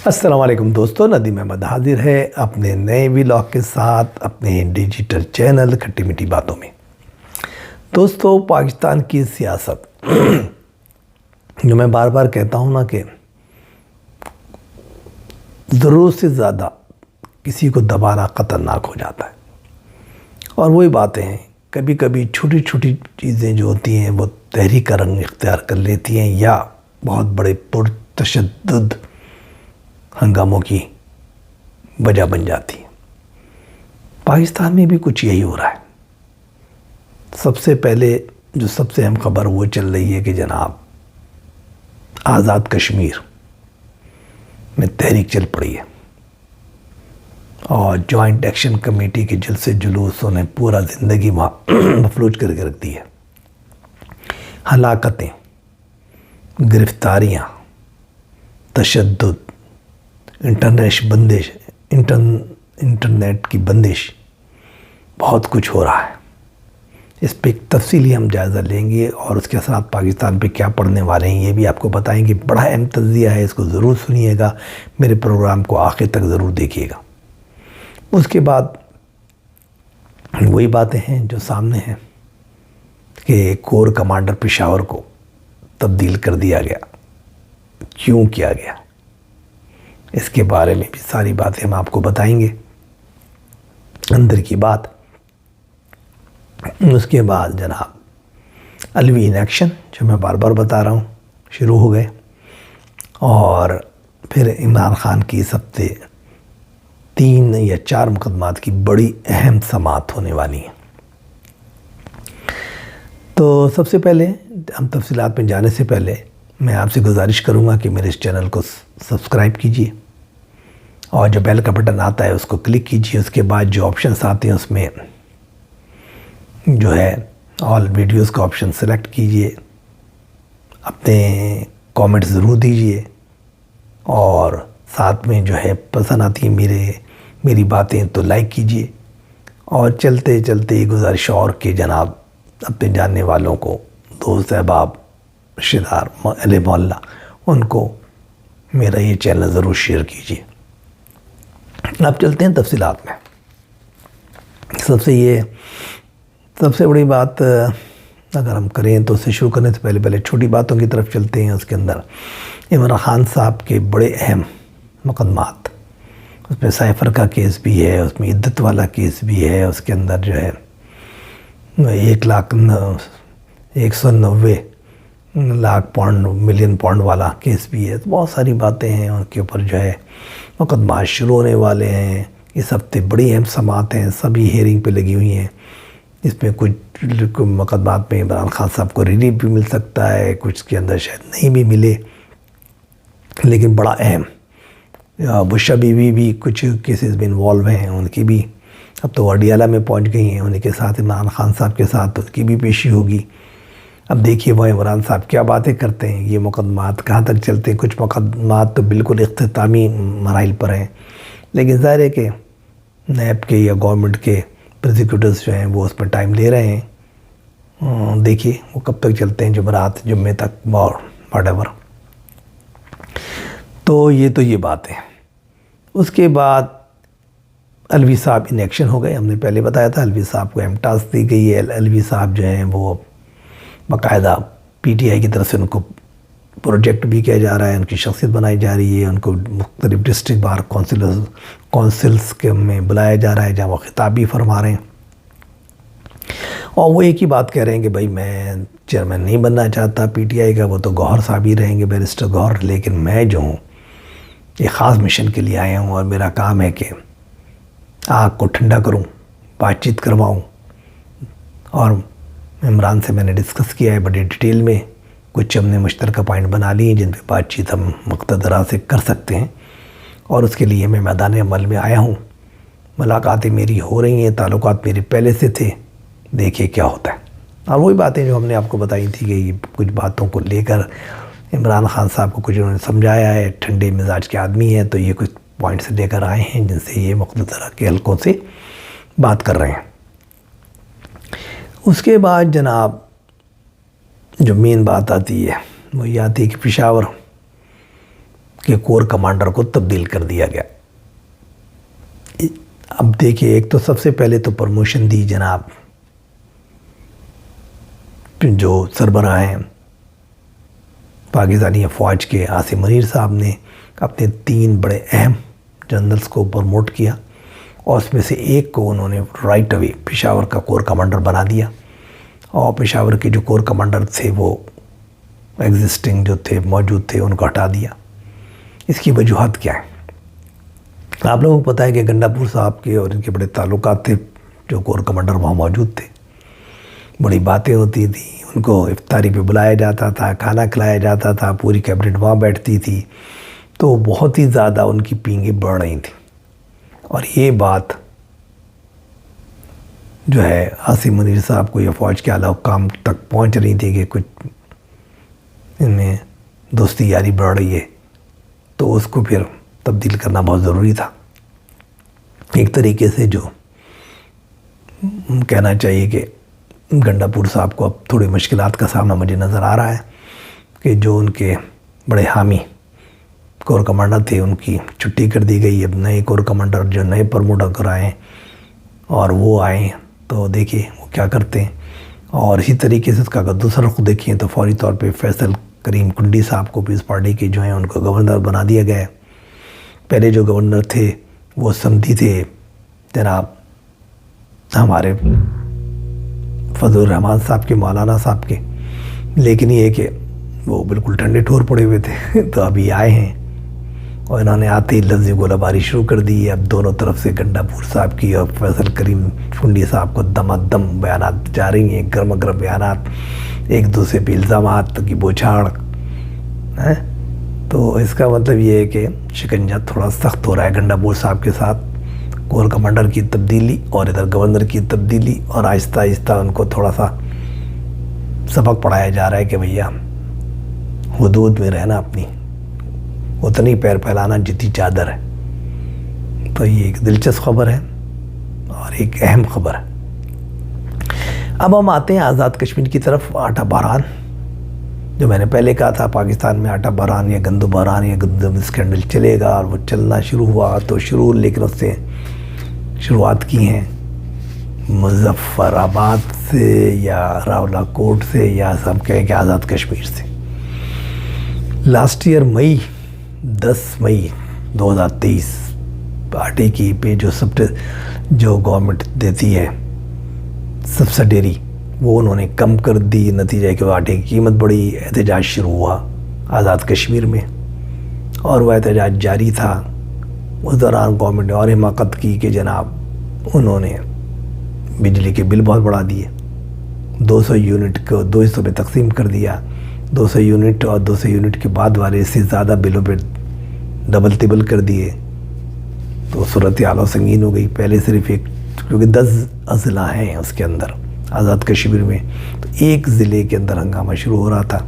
السلام علیکم دوستو، ندیم احمد حاضر ہے اپنے نئے ولاگ کے ساتھ اپنے ڈیجیٹل چینل کھٹی میٹھی باتوں میں۔ دوستو، پاکستان کی سیاست جو میں بار بار کہتا ہوں نا کہ ضرورت سے زیادہ کسی کو دبانا خطرناک ہو جاتا ہے، اور وہی باتیں ہیں کبھی کبھی چھوٹی چھوٹی چیزیں جو ہوتی ہیں وہ تحریک کا رنگ اختیار کر لیتی ہیں یا بہت بڑے پرتشدد ہنگاموں کی وجہ بن جاتی ہے۔ پاکستان میں بھی کچھ یہی ہو رہا ہے۔ سب سے پہلے جو سب سے اہم خبر وہ چل رہی ہے کہ جناب آزاد کشمیر میں تحریک چل پڑی ہے، اور جوائنٹ ایکشن کمیٹی کے جلسے جلوسوں نے پورا زندگی مفلوج کر کے رکھ دی ہے۔ ہلاکتیں، گرفتاریاں، تشدد، انٹرنیٹ کی بندش، بہت کچھ ہو رہا ہے۔ اس پہ ایک تفصیلی ہم جائزہ لیں گے، اور اس کے اثرات پاکستان پہ کیا پڑنے والے ہیں یہ بھی آپ کو بتائیں گے۔ بڑا اہم تجزیہ ہے، اس کو ضرور سنیے گا، میرے پروگرام کو آخر تک ضرور دیکھیے گا۔ اس کے بعد وہی باتیں ہیں جو سامنے ہیں کہ کور کمانڈر پشاور کو تبدیل کر دیا گیا، کیوں کیا گیا، اس کے بارے میں بھی ساری باتیں ہم آپ کو بتائیں گے، اندر کی بات۔ اس کے بعد جناب الوی ان ایکشن جو میں بار بار بتا رہا ہوں شروع ہو گئے، اور پھر عمران خان کی اس ہفتے 3 یا 4 مقدمات کی بڑی اہم سماعت ہونے والی ہیں۔ تو سب سے پہلے ہم تفصیلات میں جانے سے پہلے میں آپ سے گزارش کروں گا کہ میرے اس چینل کو سبسکرائب کیجیے، اور جو بیل کا بٹن آتا ہے اس کو کلک کیجیے۔ اس کے بعد جو آپشنز آتے ہیں اس میں جو ہے آل ویڈیوز کا آپشن سلیکٹ کیجیے، اپنے کامنٹ ضرور دیجیے، اور ساتھ میں جو ہے پسند آتی ہے میری باتیں تو لائک کیجیے۔ اور چلتے چلتے یہ گزارش اور کہ جناب اپنے جاننے والوں کو، دوست احباب، رشتہ دار، اہل محلہ، ان کو میرا یہ چینل ضرور شیئر کیجیے۔ اب چلتے ہیں تفصیلات میں۔ سب سے بڑی بات اگر ہم کریں تو اسے شروع کرنے سے پہلے چھوٹی باتوں کی طرف چلتے ہیں۔ اس کے اندر عمران خان صاحب کے بڑے اہم مقدمات، اس میں سائفر کا کیس بھی ہے، اس میں عدت والا کیس بھی ہے، اس کے اندر جو ہے 190 لاکھ ملین پاؤنڈ والا کیس بھی ہے۔ تو بہت ساری باتیں ہیں، ان کے اوپر جو ہے مقدمات شروع ہونے والے ہیں۔ اس ہفتے بڑی اہم سماعت ہیں، سبھی ہیئرنگ پہ لگی ہوئی ہیں۔ اس میں کچھ مقدمات میں عمران خان صاحب کو ریلیف بھی مل سکتا ہے، کچھ کے اندر شاید نہیں بھی ملے، لیکن بڑا اہم۔ بشا بیوی بھی کچھ کیسز میں انوالو ہیں، ان کی بھی اب تو وڈیالہ میں پہنچ گئی ہیں، ان کے ساتھ عمران خان صاحب کے ساتھ ان کی بھی پیشی ہوگی۔ اب دیکھیے وہ عمران صاحب کیا باتیں کرتے ہیں، یہ مقدمات کہاں تک چلتے ہیں۔ کچھ مقدمات تو بالکل اختتامی مراحل پر ہیں، لیکن ظاہر ہے کہ نیب کے یا گورنمنٹ کے پروسیکیوٹرز جو ہیں وہ اس پر ٹائم لے رہے ہیں۔ دیکھیے وہ کب تک چلتے ہیں، جمعے تک اور واٹ ایور۔ تو یہ باتیں۔ اس کے بعد الوی صاحب ان ایکشن ہو گئے۔ ہم نے پہلے بتایا تھا الوی صاحب کو اہم ٹاسک دی گئی ہے۔ الوی صاحب جو ہیں وہ باقاعدہ پی ٹی آئی کی طرف سے ان کو پروجیکٹ بھی کیا جا رہا ہے، ان کی شخصیت بنائی جا رہی ہے، ان کو مختلف ڈسٹرکٹ بار کونسلز کے میں بلایا جا رہا ہے جہاں وہ خطاب بھی فرما رہے ہیں، اور وہ ایک ہی بات کہہ رہے ہیں کہ بھائی میں چیئرمین نہیں بننا چاہتا پی ٹی آئی کا، وہ تو گوہر صاحب ہی رہیں گے، بیرسٹر گوہر، لیکن میں جو ہوں ایک خاص مشن کے لیے آیا ہوں، اور میرا کام ہے کہ آگ کو ٹھنڈا کروں، بات چیت کرواؤں۔ اور عمران سے میں نے ڈسکس کیا ہے بڑی ڈیٹیل میں، کچھ ہم نے مشترکہ پوائنٹ بنا لیے ہیں جن پہ بات چیت ہم مقتدرہ سے کر سکتے ہیں، اور اس کے لیے میں میدان عمل میں آیا ہوں۔ ملاقاتیں میری ہو رہی ہیں، تعلقات میرے پہلے سے تھے، دیکھیے کیا ہوتا ہے۔ اور وہی باتیں جو ہم نے آپ کو بتائی تھی کہ یہ کچھ باتوں کو لے کر عمران خان صاحب کو کچھ انہوں نے سمجھایا ہے، ٹھنڈے مزاج کے آدمی ہیں، تو یہ کچھ پوائنٹس لے کر آئے ہیں جن سے یہ مختلف طرح کے حلقوں سے بات کر رہے ہیں۔ اس کے بعد جناب جو مین بات آتی ہے وہ یہ آتی ہے کہ پشاور کے کور کمانڈر کو تبدیل کر دیا گیا۔ اب دیکھیے، ایک تو سب سے پہلے تو پروموشن دی جناب جو سربراہ ہیں پاکستانی فوج کے عاصم منیر صاحب نے اپنے 3 بڑے اہم جنرلز کو پروموٹ کیا، اور اس میں سے ایک کو انہوں نے رائٹ اوے پشاور کا کور کمانڈر بنا دیا، اور پشاور کے جو کور کمانڈر تھے وہ ایگزسٹنگ جو تھے موجود تھے ان کو ہٹا دیا۔ اس کی وجوہات کیا ہیں؟ آپ لوگوں کو پتہ ہے کہ گنڈا پور صاحب کے اور ان کے بڑے تعلقات تھے، جو کور کمانڈر وہاں موجود تھے، بڑی باتیں ہوتی تھیں، ان کو افطاری پہ بلایا جاتا تھا، کھانا کھلایا جاتا تھا، پوری کیبنٹ وہاں بیٹھتی تھی، تو بہت ہی زیادہ ان کی پینگیں بڑھ رہی تھیں، اور یہ بات جو ہے عاصم منیر صاحب کو یا فوج کے اعلیٰ حکام تک پہنچ رہی تھی کہ کچھ ان میں دوستی یاری بڑھ رہی ہے، تو اس کو پھر تبدیل کرنا بہت ضروری تھا۔ ایک طریقے سے جو کہنا چاہیے کہ گنڈا پور صاحب کو اب تھوڑی مشکلات کا سامنا مجھے نظر آ رہا ہے کہ جو ان کے بڑے حامی کور کمانڈر تھے ان کی چھٹی کر دی گئی، اب نئے کور کمانڈر جو نئے پروموٹ کر آئے ہیں اور وہ آئے ہیں تو دیکھیے وہ کیا کرتے ہیں۔ اور اسی طریقے سے اس کا اگر دوسرا رخ دیکھیں تو فوری طور پہ فیصل کریم کنڈی صاحب کو پیپلز پارٹی کے جو ہیں ان کو گورنر بنا دیا گیا ہے۔ پہلے جو گورنر تھے وہ سمدھی تھے جناب ہمارے فضل الرحمان صاحب کے، مولانا صاحب کے، لیکن یہ کہ وہ بالکل ٹھنڈے ٹھور پڑے ہوئے تھے تو ابھی آئے ہیں اور انہوں نے آتے ہی لفظی گولہ باری شروع کر دی ہے۔ اب دونوں طرف سے گنڈا پور صاحب کی اور فیصل کریم کنڈی صاحب کو دم دم بیانات جا رہی ہیں، گرم گرم بیانات، ایک دوسرے پہ الزامات کی بوچھاڑ ہے۔ تو اس کا مطلب یہ ہے کہ شکنجہ تھوڑا سخت ہو رہا ہے گنڈا پور صاحب کے ساتھ، کور کمانڈر کی تبدیلی اور ادھر گورنر کی تبدیلی، اور آہستہ آہستہ ان کو تھوڑا سا سبق پڑھایا جا رہا ہے کہ بھیا حدود میں رہنا، اپنی اتنی پیر پھیلانا جتنی چادر ہے۔ تو یہ ایک دلچسپ خبر ہے اور ایک اہم خبر ہے۔ اب ہم آتے ہیں آزاد کشمیر کی طرف۔ آٹا بحران، جو میں نے پہلے کہا تھا پاکستان میں آٹا بحران یا گندم بحران یا گندم اسکینڈل چلے گا، اور وہ چلنا شروع ہوا تو لیکن اس سے شروعات کی ہیں مظفر آباد سے یا راولہ کوٹ سے یا ہم کہیں کہ آزاد کشمیر سے۔ لاسٹ ایئر 10 مئی 2023 آٹے کی پہ جو گورنمنٹ دیتی ہے سبسڈری، وہ انہوں نے کم کر دی، نتیجہ کہ آٹے کی قیمت بڑھی، احتجاج شروع ہوا آزاد کشمیر میں، اور وہ احتجاج جاری تھا۔ اس دوران گورنمنٹ نے اور حماقت کی کہ جناب انہوں نے بجلی کے بل بہت بڑھا دیے، 200 یونٹ کو 200 میں تقسیم کر دیا، 200 یونٹ اور 200 یونٹ کے بعد والے سے زیادہ بلوں پہ ڈبل تبل کر دیے، تو صورتحال سنگین ہو گئی۔ پہلے صرف ایک، کیونکہ 10 اضلاع ہیں اس کے اندر آزاد کشمیر میں، تو ایک ضلع کے اندر ہنگامہ شروع ہو رہا تھا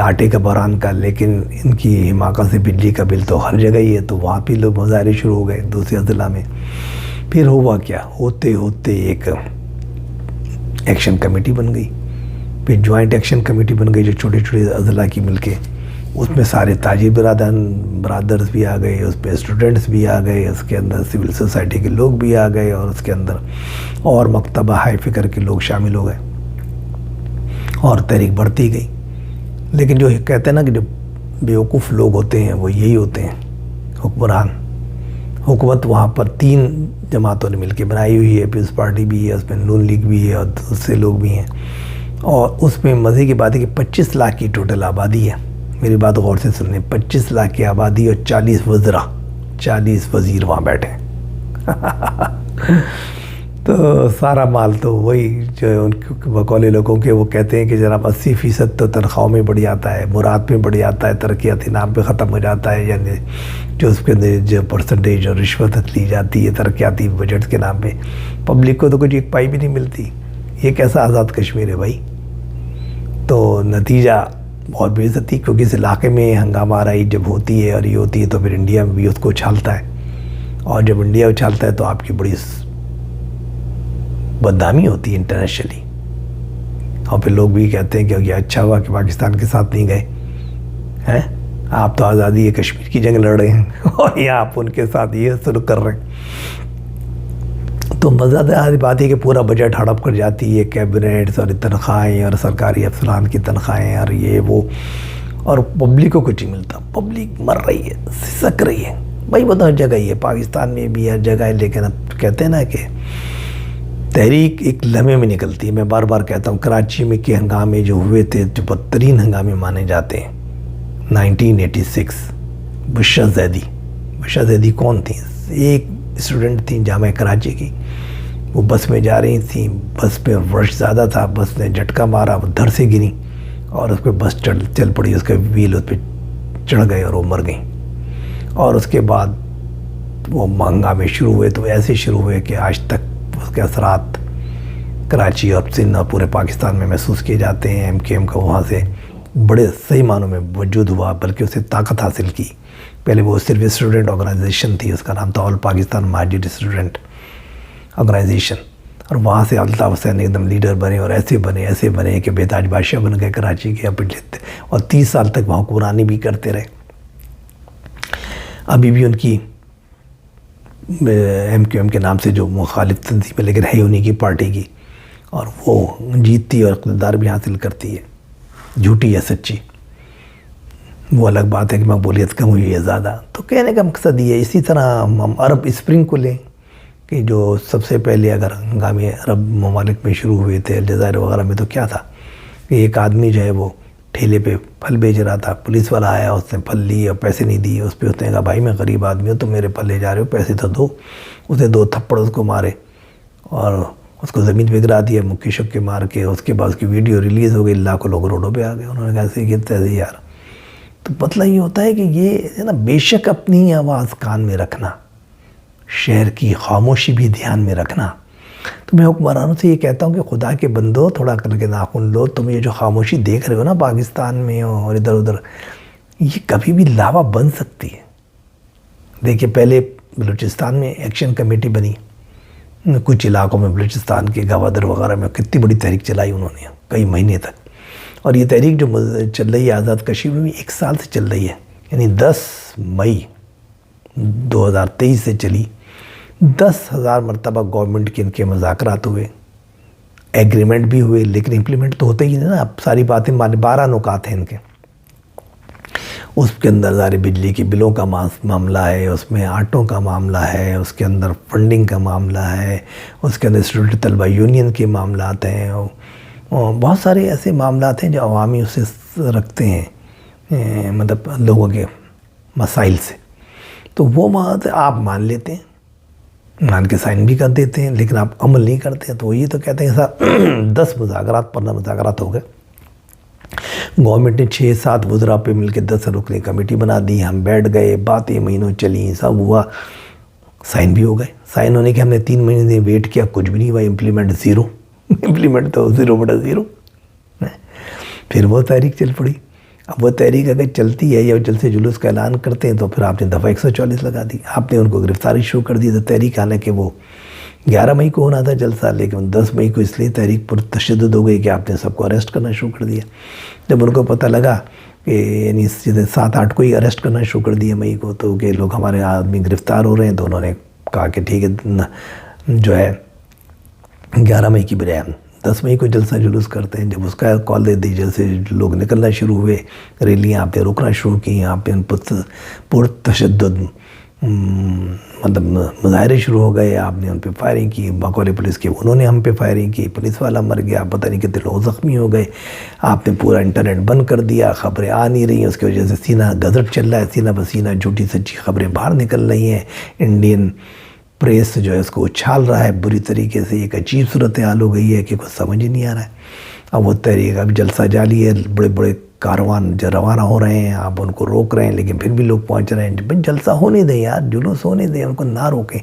آٹے کا بحران کا، لیکن ان کی حماقت سے بجلی کا بل تو ہر جگہ ہی ہے، تو وہاں پہ لوگ مظاہرے شروع ہو گئے دوسرے اضلاع میں۔ پھر ہوا کیا، ہوتے ہوتے ایک ایکشن کمیٹی بن گئی، پھر جوائنٹ ایکشن کمیٹی بن گئی جو چھوٹے چھوٹے اضلاع کی مل کے، اس میں سارے تاجر برادرز بھی آ گئے، اس پہ اسٹوڈنٹس بھی آ گئے، اس کے اندر سول سوسائٹی کے لوگ بھی آ گئے، اور اس کے اندر اور مکتبہ ہائی فکر کے لوگ شامل ہو گئے، اور تحریک بڑھتی گئی۔ لیکن جو کہتے ہیں نا کہ جو بیوقوف لوگ ہوتے ہیں وہ یہی ہوتے ہیں حکمران۔ حکومت وہاں پر 3 جماعتوں نے مل کے بنائی ہوئی ہے، پیپلز پارٹی بھی ہے، اس میں نون لیگ بھی ہے اور دوسرے لوگ بھی ہیں، اور اس میں مزے کی بات ہے کہ 25 لاکھ کی ٹوٹل آبادی ہے۔ میری بات غور سے سنیں، 25 لاکھ کی آبادی اور 40 وزراء، 40 وزیر وہاں بیٹھے تو سارا مال تو وہی جو ان بقول لوگوں کے وہ کہتے ہیں کہ جناب 80% تو تنخواہوں میں بڑھ جاتا ہے، مراد میں بڑھ جاتا ہے، ترقیاتی نام پہ ختم ہو جاتا ہے، یعنی جو اس کے اندر جو پرسنٹیج اور رشوت لی جاتی ہے ترقیاتی بجٹ کے نام پہ، پبلک کو تو کچھ ایک پائی بھی نہیں ملتی۔ یہ کیسا آزاد کشمیر ہے بھائی؟ تو نتیجہ بہت بے عزتی، کیونکہ اس علاقے میں ہنگامہ آرائی جب ہوتی ہے اور یہ ہوتی ہے تو پھر انڈیا میں بھی اس کو اچھالتا ہے، اور جب انڈیا اچھالتا ہے تو آپ کی بڑی بدنامی ہوتی ہے انٹرنیشنلی، اور پھر لوگ بھی کہتے ہیں کہ یہ اچھا ہوا کہ پاکستان کے ساتھ نہیں گئے ہیں، آپ تو آزادی کشمیر کی جنگ لڑ رہے ہیں اور یہاں آپ ان کے ساتھ یہ سلوک کر رہے ہیں. تو مزہ بات ہے کہ پورا بجٹ ہڑپ کر جاتی ہے کیبنٹس اور تنخواہیں اور سرکاری افسران کی تنخواہیں اور یہ وہ, اور پبلک کو کچھ نہیں ملتا. پبلک مر رہی ہے, سسک رہی ہے. بھائی وہ تو ہر جگہ ہی ہے, پاکستان میں بھی ہر جگہ ہے, لیکن اب کہتے ہیں نا کہ تحریک ایک لمحے میں نکلتی ہے. میں بار بار کہتا ہوں کراچی میں کے ہنگامے جو ہوئے تھے جو بدترین ہنگامے مانے جاتے ہیں 1986. بشرا زیدی کون تھیں؟ ایک اسٹوڈنٹ تھیں جامعہ کراچی کی, وہ بس میں جا رہی تھیں, بس پہ رش زیادہ تھا, بس نے جھٹکا مارا, وہ دھر سے گری اور اس پہ بس چل پڑی, اس کے ویل اس پہ چڑھ گئے اور وہ مر گئیں. اور اس کے بعد وہ ہنگامے شروع ہوئے تو ایسے شروع ہوئے کہ آج تک اس کے اثرات کراچی اور سندھ اور پورے پاکستان میں محسوس کیے جاتے ہیں. ایم کے ایم کا وہاں سے بڑے صحیح معنوں میں وجود ہوا, بلکہ اسے طاقت حاصل کی. پہلے وہ صرف اسٹوڈنٹ آرگنائزیشن تھی, اس کا نام تھا آل پاکستان مہاجر اسٹوڈنٹ آرگنائزیشن, اور وہاں سے الطاف حسین ایک دم لیڈر بنے اور ایسے بنے کہ بیتاج بادشاہ بن گئے کراچی کے پچھلے, اور 30 سال تک وہاں حکمرانی بھی کرتے رہے. ابھی بھی ان کی ایم کیو ایم کے نام سے جو مخالف تنظیم ہے لیکن ہے انہیں کی پارٹی کی, اور وہ جیتتی اور اقتدار بھی حاصل کرتی ہے, جھوٹی یا سچی وہ الگ بات ہے کہ مقبولیت کم ہوئی ہے زیادہ. تو کہنے کا مقصد یہ ہے. اسی طرح ہم عرب اسپرنگ کو لیں کہ جو سب سے پہلے اگر ہنگامے عرب ممالک میں شروع ہوئے تھے الجزائر وغیرہ میں, تو کیا تھا کہ ایک آدمی جو ہے وہ ٹھیلے پہ پھل بیچ رہا تھا, پولیس والا آیا, اس نے پھل لیے اور پیسے نہیں دیے. اس پہ اس نے کہا بھائی میں غریب آدمی ہوں, تم میرے پھل لے جا رہے ہو, پیسے تو دو. اس نے 2 تھپڑ اس کو مارے اور اس کو زمین پہ گرا دیا مکے شکے مار کے. اس کے بعد اس کی ویڈیو ریلیز ہو گئی, لاکھوں لوگ روڈوں پہ آ گئے. انہوں نے کہا ایسے گرتے تھے یار. تو مطلب یہ ہوتا ہے کہ یہ ہے نا, بے شک اپنی آواز کان میں رکھنا, شہر کی خاموشی بھی دھیان میں رکھنا. تو میں حکمرانوں سے یہ کہتا ہوں کہ خدا کے بندو تھوڑا کر کے ناخن لو. تم یہ جو خاموشی دیکھ رہے ہو نا پاکستان میں اور ادھر ادھر, یہ کبھی بھی لاوا بن سکتی ہے. دیکھیے پہلے بلوچستان میں ایکشن کمیٹی بنی, کچھ علاقوں میں بلوچستان کے گوادر وغیرہ میں کتنی بڑی تحریک چلائی انہوں نے کئی مہینے تک. اور یہ تحریک جو چل رہی ہے آزاد کشمیر میں 1 سال سے چل رہی ہے, یعنی 10 مئی 2023 سے چلی. 10,000 مرتبہ گورنمنٹ کے ان کے مذاکرات ہوئے, ایگریمنٹ بھی ہوئے, لیکن امپلیمنٹ تو ہوتے ہی نہیں نا. اب ساری باتیں 12 نکات ہیں ان کے. اس کے اندر ظاہر بجلی کی بلوں کا معاملہ ہے, اس میں آٹوں کا معاملہ ہے, اس کے اندر فنڈنگ کا معاملہ ہے, اس کے اندر اسٹوڈنٹ طلبہ یونین کے معاملات ہیں, اور بہت سارے ایسے معاملات ہیں جو عوامی اسے رکھتے ہیں, مطلب لوگوں کے مسائل سے. تو وہ بات آپ مان لیتے ہیں, مان کے سائن بھی کر دیتے ہیں, لیکن آپ عمل نہیں کرتے ہیں. تو یہ تو کہتے ہیں صاحب 10 مذاکرات 15 مذاکرات ہو گئے, گورنمنٹ نے 6-7 وزراء پہ مل کے 10 رکنی کمیٹی بنا دی, ہم بیٹھ گئے, باتیں مہینوں چلیں, سب ہوا, سائن بھی ہو گئے. سائن ہونے کے ہم نے 3 مہینے ویٹ کیا, کچھ بھی نہیں ہوا, امپلیمنٹ 0. امپلیمنٹ تو 0/0. پھر وہ تحریک چل پڑی. اب وہ تحریک اگر چلتی ہے یا جلد سے جلوس کا اعلان کرتے ہیں تو پھر آپ نے دفعہ 144 لگا دی, آپ نے ان کو گرفتاری شروع کر دی. تو تحریک آنے کہ وہ 11 مئی کو ہونا تھا جلسہ, لیکن 10 مئی کو اس لیے تحریک پر تشدد ہو گئی کہ آپ نے سب کو اریسٹ کرنا شروع کر دیا. جب ان کو پتہ لگا کہ یعنی 7-8 کو ہی اریسٹ کرنا شروع کر دیا مئی کو, تو کہ لوگ ہمارے آدمی گرفتار ہو رہے ہیں, تو انہوں نے کہا کہ ٹھیک ہے جو ہے 11 مئی کی بجائے ہم 10 مئی کو جلسہ جلوس کرتے ہیں. جب اس کا کال دے دی, جیسے لوگ نکلنا شروع ہوئے, ریلیاں آپ نے روکنا شروع کی, آپ نے پرتشدد مطلب مظاہرے شروع ہو گئے, آپ نے ان پہ فائرنگ کی بقول پولیس کی, انہوں نے ہم پہ فائرنگ کی, پولیس والا مر گیا, پتہ نہیں کتنے لوگ زخمی ہو گئے, آپ نے پورا انٹرنیٹ بند کر دیا, خبریں آ نہیں رہی ہیں, اس کی وجہ سے سینہ گزر چل رہا ہے, سینہ بسینہ جھوٹی سچی خبریں باہر نکل رہی ہیں. انڈین پریس جو ہے اس کو اچھال رہا ہے بری طریقے سے. ایک عجیب صورتحال ہو گئی ہے کہ کچھ سمجھ ہی نہیں آ رہا ہے. اب وہ تحریک اب جلسہ جاری ہے, بڑے بڑے کاروان جو روانہ ہو رہے ہیں, آپ ان کو روک رہے ہیں, لیکن پھر بھی لوگ پہنچ رہے ہیں. بھائی جلسہ ہونے دیں یار, جلوس ہونے دیں, ان کو نہ روکیں,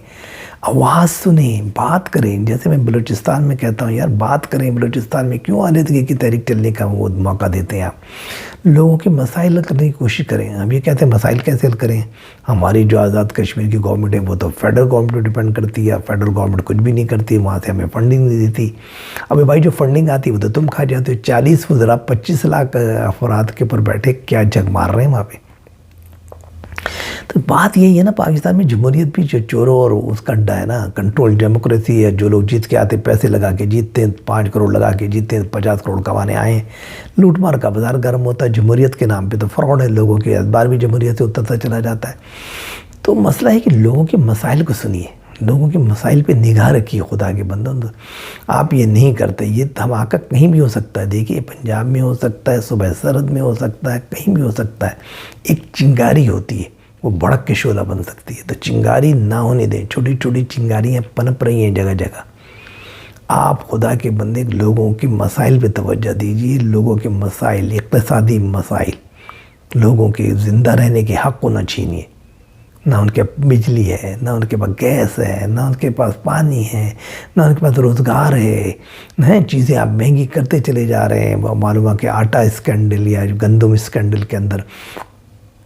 آواز سنیں, بات کریں. جیسے میں بلوچستان میں کہتا ہوں یار بات کریں. بلوچستان میں کیوں آلیدگی کی تحریک چلنے کا وہ موقع دیتے ہیں آپ؟ لوگوں کے مسائل حل کرنے کی کوشش کریں. ہم یہ کہتے ہیں مسائل کیسے حل کریں؟ ہماری جو آزاد کشمیر کی گورنمنٹ ہے وہ تو فیڈرل گورنمنٹ پہ ڈیپینڈ کرتی ہے. فیڈرل گورنمنٹ کچھ بھی نہیں کرتی, وہاں سے ہمیں فنڈنگ نہیں دیتی. ابھی بھائی جو فنڈنگ آتی ہے وہ تو تم کھا جاتے ہو. 40 وزراء 25 لاکھ افراد کے اوپر بیٹھے کیا جگ مار رہے ہیں وہاں پہ. تو بات یہی ہے نا، پاکستان میں جمہوریت بھی جو چوروں اور اس کا اڈا ہے نا، کنٹرول ڈیموکریسی ہے، جو لوگ جیت کے آتے پیسے لگا کے جیتتے ہیں، 5 کروڑ لگا کے جیتتے ہیں، 50 کروڑ کمانے آئے ہیں، لوٹ مار کا بازار گرم ہوتا ہے جمہوریت کے نام پہ، تو فراڈ ہے، لوگوں کے اعتبار بھی جمہوریت سے اترتا چلا جاتا ہے۔ تو مسئلہ ہے کہ لوگوں کے مسائل کو سنیے، لوگوں کے مسائل پہ نگاہ رکھیے، خدا کے بندوں۔ آپ یہ نہیں کرتے، یہ دھماکہ کہیں بھی ہو سکتا ہے، دیکھیے پنجاب میں ہو سکتا ہے، صوبہ سرحد میں ہو سکتا ہے، کہیں بھی ہو سکتا ہے۔ ایک چنگاری ہوتی ہے، وہ بھڑک کے شعلہ بن سکتی ہے، تو چنگاری نہ ہونے دیں، چھوٹی چھوٹی چنگاریاں پنپ رہی ہیں جگہ جگہ۔ آپ خدا کے بندے لوگوں کے مسائل پہ توجہ دیجیے، لوگوں کے مسائل، اقتصادی مسائل، لوگوں کے زندہ رہنے کے حق کو نہ چھینیے۔ نہ ان کے بجلی ہے، نہ ان کے پاس گیس ہے، نہ ان کے پاس پانی ہے، نہ ان کے پاس روزگار ہے، نہ چیزیں آپ مہنگی کرتے چلے جا رہے ہیں۔ معلوم ہے کہ آٹا اسکینڈل یا گندم اسکینڈل کے اندر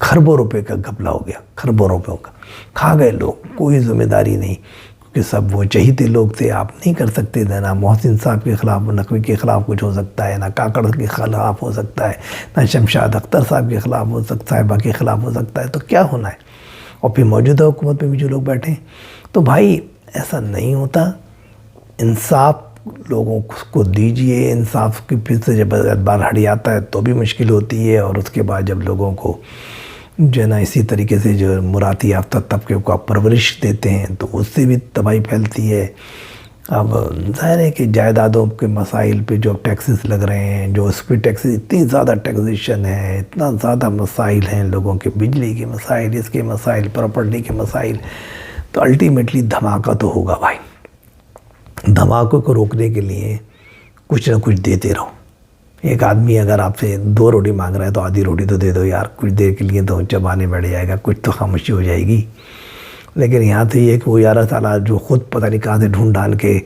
کھربوں روپے کا گھپلا ہو گیا، کھربوں روپوں کا کھا گئے لوگ، کوئی ذمہ داری نہیں، کیونکہ سب وہ چہیتے لوگ تھے، آپ نہیں کر سکتے تھے۔ نہ محسن صاحب کے خلاف، نقوی کے خلاف کچھ ہو سکتا ہے، نہ کاکڑ کے خلاف ہو سکتا ہے، نہ شمشاد اختر صاحب کے خلاف ہو سکتا ہے، صاحبہ کے خلاف ہو سکتا ہے، تو کیا ہونا ہے؟ اور پھر موجودہ حکومت میں بھی جو لوگ بیٹھے ہیں، تو بھائی ایسا نہیں ہوتا۔ انصاف لوگوں کو دیجئے، انصاف کی پھر سے جب بار ہٹ جاتا ہے تو بھی مشکل ہوتی ہے، اور اس کے بعد جب لوگوں کو جو ہے نا اسی طریقے سے جو مراتی یافتہ طبقے کو آپ پرورش دیتے ہیں تو اس سے بھی تباہی پھیلتی ہے۔ اب ظاہر ہے کہ جائیدادوں کے مسائل پہ جو ٹیکسز لگ رہے ہیں، جو اس پہ ٹیکسز، اتنی زیادہ ٹیکسیشن ہے، اتنا زیادہ مسائل ہیں لوگوں کے، بجلی کے مسائل، اس کے مسائل، پراپرٹی کے مسائل، تو الٹیمیٹلی دھماکہ تو ہوگا بھائی۔ دھماکوں کو روکنے کے لیے کچھ نہ کچھ دیتے رہو۔ ایک آدمی اگر آپ سے 2 روٹی مانگ رہا ہے تو آدھی روٹی تو دے دو یار، کچھ دیر کے لیے تو چبانے بیٹھ جائے گا، کچھ تو خاموشی ہو جائے گی۔ لیکن یہاں تو یہ کہ وہ 11 سالہ جو خود پتہ نہیں کہاں سے ڈھونڈ ڈال کے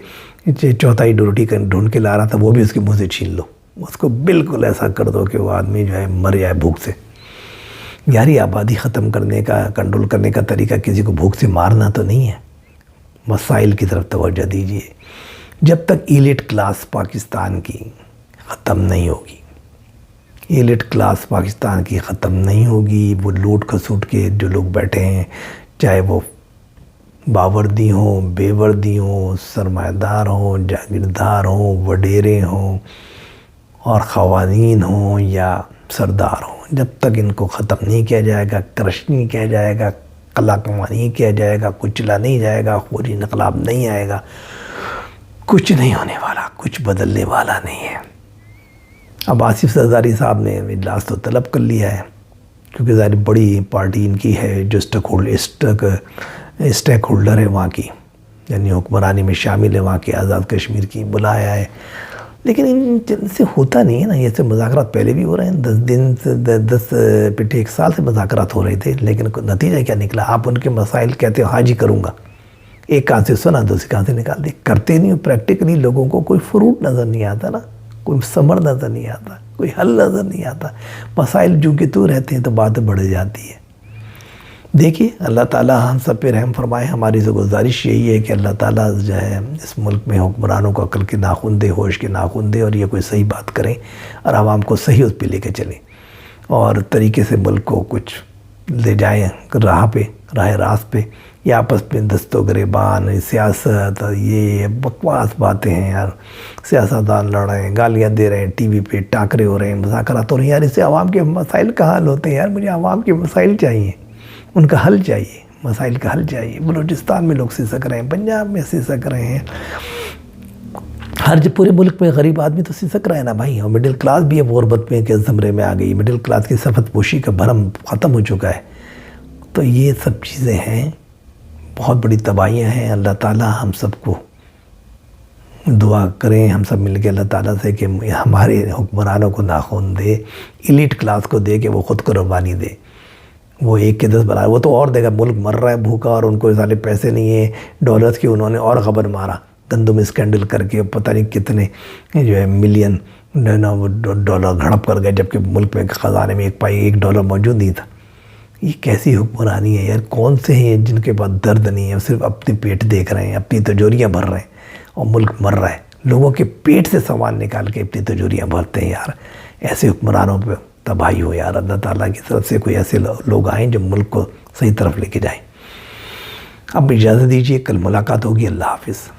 چوتھائی روٹی ڈھونڈ کے لا رہا تھا، وہ بھی اس کے منہ سے چھین لو، اس کو بالکل ایسا کر دو کہ وہ آدمی جو ہے مر جائے بھوک سے۔ یاری آبادی ختم کرنے کا، کنٹرول کرنے کا طریقہ کسی کو بھوک سے مارنا تو نہیں ہے۔ مسائل کی طرف توجہ دیجیے۔ جب تک ایلیٹ کلاس پاکستان کی ختم نہیں ہوگی، ایلیٹ کلاس پاکستان کی ختم نہیں ہوگی، وہ لوٹ کھسوٹ کے جو لوگ بیٹھے ہیں، چاہے وہ باوردی ہوں، بے وردی ہوں، سرمایہ دار ہوں، جاگیردار ہوں، وڈیرے ہوں، اور خواتین ہوں یا سردار ہوں، جب تک ان کو ختم نہیں کیا جائے گا، کرش نہیں کیا جائے گا، قلع کما نہیں کیا جائے گا، کچلا نہیں جائے گا، خوری انقلاب نہیں آئے گا، کچھ نہیں ہونے والا، کچھ بدلنے والا نہیں ہے۔ اب آصف زرداری صاحب نے اجلاس تو طلب کر لیا ہے، کیونکہ ظاہر بڑی پارٹی ان کی ہے جو اسٹیک ہولڈر ہے وہاں کی، یعنی حکمرانی میں شامل ہے وہاں کی، آزاد کشمیر کی، بلایا ہے۔ لیکن ان سے ہوتا نہیں ہے نا، یہ سے مذاکرات پہلے بھی ہو رہے ہیں، 10 دن سے 10 پچھلے 1 سال سے مذاکرات ہو رہے تھے، لیکن نتیجہ کیا نکلا؟ آپ ان کے مسائل کہتے ہو ہاں جی کروں گا، ایک کان سے سنا دوسری کان سے نکال دے، کرتے نہیں ہو پریکٹیکلی، لوگوں کو کوئی فروٹ نظر نہیں آتا نا، کوئی ثمر نظر نہیں آتا، کوئی حل نظر نہیں آتا، مسائل جو کہ تو رہتے ہیں تو باتیں بڑھ جاتی ہے۔ دیکھیے اللہ تعالیٰ ہم سب پہ رحم فرمائے۔ ہماری سے گزارش یہی ہے کہ اللہ تعالیٰ جو ہے اس ملک میں حکمرانوں کو عقل کے ناخن دے، ہوش کے ناخن دے، اور یہ کوئی صحیح بات کریں اور عوام کو صحیح اس پہ لے کے چلیں، اور طریقے سے ملک کو کچھ لے جائیں راہ راست پہ، یا آپس میں دست و گریبان، سیاست، یہ بکواس باتیں ہیں یار۔ سیاستدان لڑ رہے ہیں، گالیاں دے رہے ہیں، ٹی وی پہ ٹاکرے ہو رہے ہیں، مذاکرات ہو رہے ہیں، یار اس سے عوام کے مسائل کا حل ہوتے ہیں یار۔ مجھے عوام کے مسائل چاہیے، ان کا حل چاہیے، مسائل کا حل چاہیے۔ بلوچستان میں لوگ سسک رہے ہیں، پنجاب میں سسک رہے ہیں، پورے ملک میں غریب آدمی تو سسک رہا ہے نا بھائی، اور مڈل کلاس بھی اب غربت میں کے زمرے میں آ گئی، مڈل کلاس کی سفید پوشی کا بھرم ختم ہو چکا ہے۔ تو یہ سب چیزیں ہیں، بہت بڑی تباہیاں ہیں۔ اللہ تعالیٰ ہم سب کو دعا کریں، ہم سب مل کے اللہ تعالیٰ سے کہ ہمارے حکمرانوں کو ناخن دے، ایلیٹ کلاس کو دے کہ وہ خود قربانی دے۔ وہ 1 کے 10 بنا، وہ تو اور دے گا، ملک مر رہا ہے بھوکا، اور ان کو سارے پیسے نہیں ہیں ڈالرز کے، انہوں نے اور خبر مارا گندم اسکینڈل کر کے، پتہ نہیں کتنے جو ہے ملین ڈالر گھڑپ کر گئے، جبکہ ملک میں خزانے میں ایک $1 موجود نہیں تھا۔ یہ کیسی حکمرانی ہے یار؟ کون سے ہیں جن کے پاس درد نہیں ہے، صرف اپنی پیٹ دیکھ رہے ہیں، اپنی تجوریاں بھر رہے ہیں، اور ملک مر رہا ہے، لوگوں کے پیٹ سے سامان نکال کے اپنی تجوریاں بھرتے ہیں یار۔ ایسے حکمرانوں پہ تباہی ہو یار۔ اللہ تعالیٰ کی طرف سے کوئی ایسے لوگ آئیں جو ملک کو صحیح طرف لے کے جائیں۔ اب اجازت دیجیے، کل ملاقات ہوگی، اللہ حافظ۔